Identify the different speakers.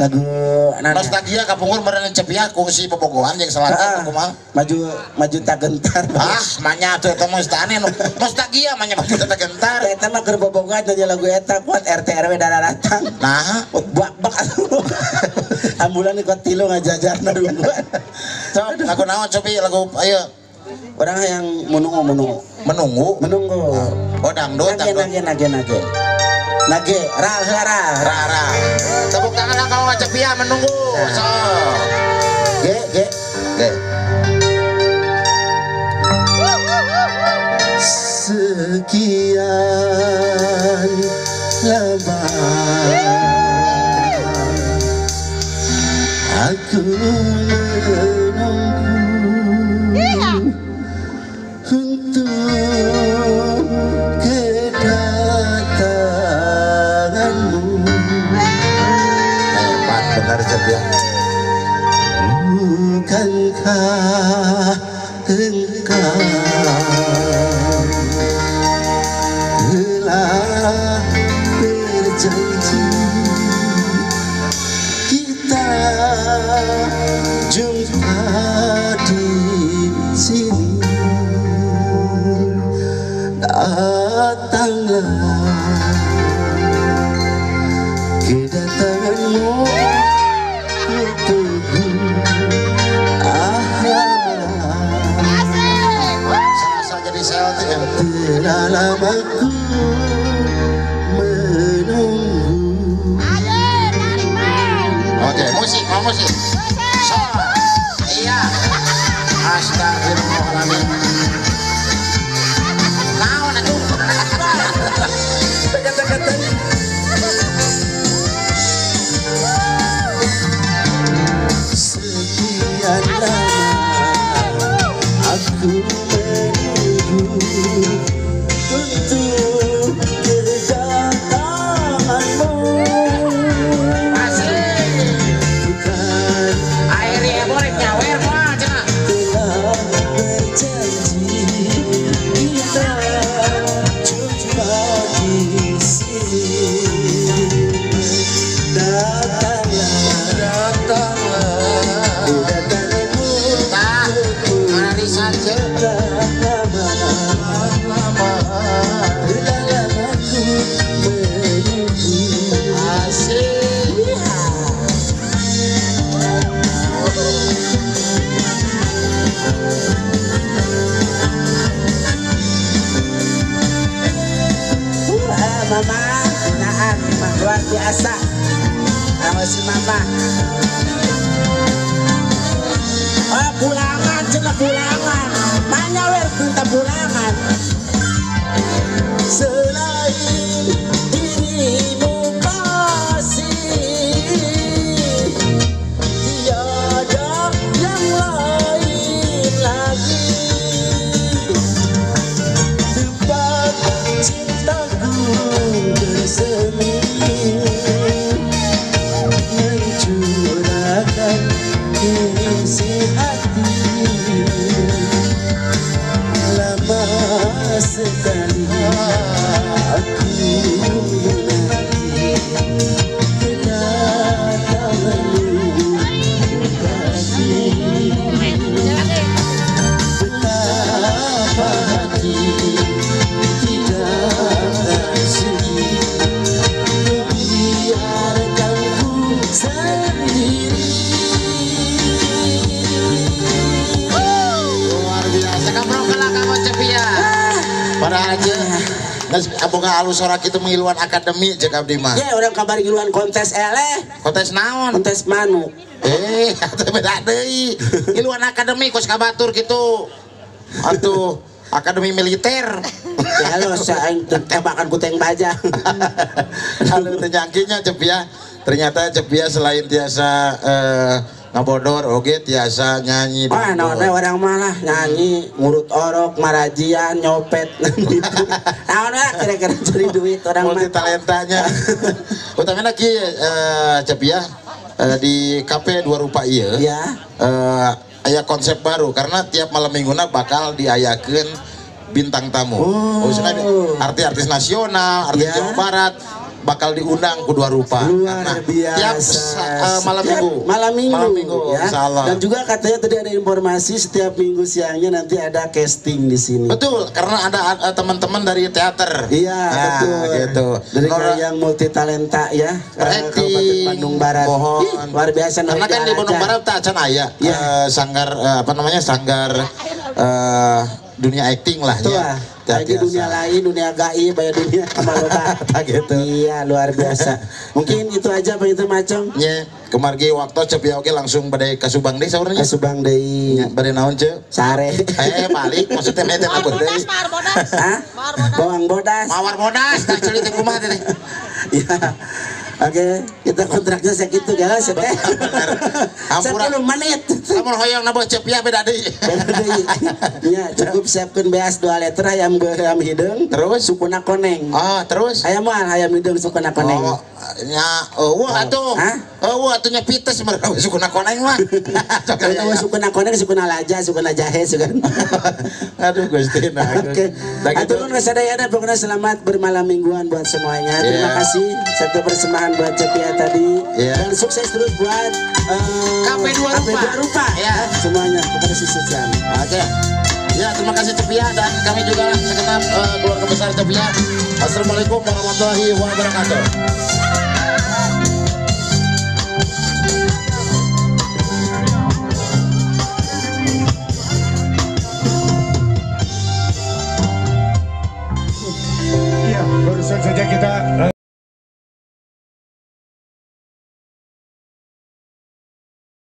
Speaker 1: lagu
Speaker 2: nostalgia kapungkur meureun Cepia kungsi bobogohan jeung selatan kumaha
Speaker 1: maju tak gentar
Speaker 2: manya tuh eta mah aneh nostalgia manya maju tak gentar
Speaker 1: eta mah keur bobogohan aja lagu eta kuat RT RW datang
Speaker 2: nah
Speaker 1: bak ambulan ikut tilu ngajajarna duluan
Speaker 2: sok lagu naon cobi lagu ayo
Speaker 1: orang yang menunggu
Speaker 2: oh dangdut
Speaker 1: nage
Speaker 2: ra tepuk tangan lah kalau Cepia menunggu so
Speaker 1: ge sekian lama aku menunggu untuk kedatanganmu.
Speaker 2: Hebat benar Cepia.
Speaker 1: Bukankah engkau telah berjanji kita jumpa di sini, datanglah kedatanganmu untukku.
Speaker 2: Serasa jadi selfie ya.
Speaker 1: Telah lama ku menunggu.
Speaker 2: Oke, musik, mau musik. So, iya. Astagfirullahaladzim. Naon atuh?
Speaker 1: Sekian lama aku menunggu untuk kedatanganmu.
Speaker 2: Asik.
Speaker 1: Bukan
Speaker 2: Air ya boleh nyawer mah cenah.
Speaker 1: telah berjanji kita jumpa di sini, datanglah kedatanganmu.
Speaker 2: Tah, hari saja.
Speaker 1: Telah lama ku menunggu.
Speaker 2: Asik.
Speaker 1: Mama, naan, mah luar biasa. Sama si mama. Oh, pulangan, cina pulangan. Mana wer minta pulangan. Selain dirimu kasih, tiada yang lain lagi. Tempat cintaku bersemi, mencurahkan isi hati. Lama sekali aku menanti kedatanganmu kasih. Betapa hati tidak tersedih, biarkan ku sendiri.
Speaker 2: Luar biasa. Kamu kalah kamu Cepia. Pada aja. Nges aboga alus sorak itu mengiluan akademi cek abdi mah.
Speaker 1: Ya, orang kabar giluan kontes eleh,
Speaker 2: Kontes naon?
Speaker 1: kontes manuk.
Speaker 2: Atuh beda deui. Iluan akademi kos kabatur gitu. Atuh akademi militer.
Speaker 1: Halo, saya tembakan kuteng baja.
Speaker 2: Halo terjangkinya Cepia. Ternyata Cepia selain tiasa ngabodor oge tiasa nyanyi.
Speaker 1: Wah, naonnya orang malah nyanyi, ngurut orok, marajian, nyopet, gitu. Naonnya kira-kira cari duit orang
Speaker 2: multi talentanya. Utamanya lagi Cepia di kafe Dua Rupa ieu.
Speaker 1: Ya.
Speaker 2: Aya konsep baru karena tiap malam minggunya bakal diayakeun bintang tamu. Maksudnya artis-artis nasional, artis
Speaker 1: Ya.
Speaker 2: Jawa Barat. bakal diundang ku dua rupa.
Speaker 1: Luar biasa.
Speaker 2: Tiap malam minggu.
Speaker 1: Malam minggu ya.
Speaker 2: Insya Allah.
Speaker 1: Dan juga katanya tadi ada informasi setiap minggu siangnya nanti ada casting di sini.
Speaker 2: Betul, karena ada teman-teman dari teater.
Speaker 1: Iya, betul.
Speaker 2: Gitu.
Speaker 1: Dari yang multi talenta ya. Kabupaten Bandung Barat.
Speaker 2: Mohon.
Speaker 1: Luar biasa.
Speaker 2: Karena kan di Bandung Barat tak acan aya sanggar apa namanya sanggar dunia acting lah
Speaker 1: ya. Lagi dunia lain, dunia gaib, banyak dunia kemaloba gitu. Iya, luar biasa. Mungkin itu aja Pak itu Macong.
Speaker 2: Nya, kemargi waktu cepia oke langsung badai ka Subang deui saurnya.
Speaker 1: Ka Subang deui.
Speaker 2: Badai naon ce?
Speaker 1: Sare.
Speaker 2: Balik maksudnya mete abot deui.
Speaker 1: Hah? Bawang bodas.
Speaker 2: Mawar bodas, tak ceuli teh kumaha teh.
Speaker 1: Iya. Oke, kita kontraknya segitu galas ya.
Speaker 2: Hampura
Speaker 1: 10 menit.
Speaker 2: Lamun hoyong na cepia beda deui.
Speaker 1: Beda deui. Nya cukup siapkeun beas 2 liter ayam hideung terus sukuna koneng.
Speaker 2: Oh, terus
Speaker 1: ayam moal ayam hideung sukuna koneng.
Speaker 2: Oh, nya eueuh atuh. Eueuh atuh nya pites mah sukuna koneng mah.
Speaker 1: Kalau sukuna koneng, sukuna laja, sukuna jahe, sukuna.
Speaker 2: Aduh Gusti nah.
Speaker 1: Oke. Atur nuhun sadayana pokoknya selamat bermalam mingguan buat semuanya. Terima kasih satu persembahan buat Cepia tadi dan sukses terus buat
Speaker 2: KP 2
Speaker 1: Rupa ya semuanya kepada siswa.
Speaker 2: Oke. Ya, terima kasih Cepia dan kami juga segenap keluarga besar Cepia. Assalamualaikum warahmatullahi wabarakatuh.